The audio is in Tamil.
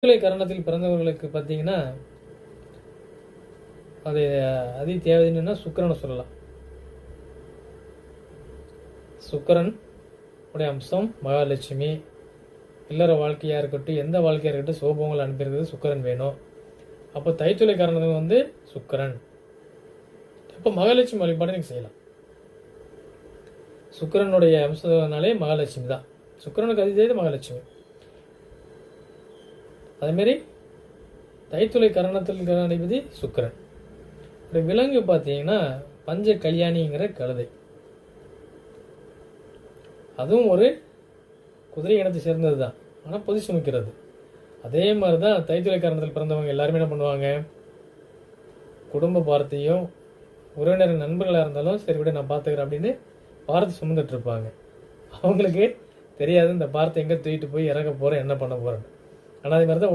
கரணத்தில் பிறந்தவர்களுக்கு பார்த்தீங்கன்னா அது அதி தேவைன்னா சுக்கிரனை சொல்லலாம். சுக்கிரன் உடைய அம்சம் மகாலட்சுமி. இல்லற வாழ்க்கையாக இருக்கட்டும், எந்த வாழ்க்கையாக இருக்கட்டும், சோபங்கள் அனுப்பியிருக்கிறது சுக்கிரன் வேணும். அப்போ தைத்துளை காரணத்துக்கு சுக்கிரன். அப்போ மகாலட்சுமி வழிபாடு நீங்கள் செய்யலாம். சுக்கிரனுடைய அம்சத்தினாலே மகாலட்சுமி தான். சுக்கிரனுக்கு அதிதேவதை மகாலட்சுமி. அதேமாரி தைத்துளை கரணத்தில் அதிபதி சுக்கிரன். விலங்கு பார்த்தீங்கன்னா பஞ்ச கல்யாணிங்கிற கழுதை. அதுவும் ஒரு குதிரை இனத்தை சேர்ந்தது தான், ஆனால் பொதி சுமிக்கிறது. அதே மாதிரி தான் தைத்துளை காரணத்தில் பிறந்தவங்க எல்லாருமே என்ன பண்ணுவாங்க, குடும்ப பாரத்தையும் உறவினர் நண்பர்களாக இருந்தாலும் சரி விட நான் பார்த்துக்கிறேன் அப்படின்னு பாரத்தை சுமந்துட்டு இருப்பாங்க. அவங்களுக்கு தெரியாது இந்த பாரத்தை எங்கே தூக்கிட்டு போய் இறக்க போகிறேன், என்ன பண்ண போகிறேன்னு. ஆனால் அதே மாதிரி தான்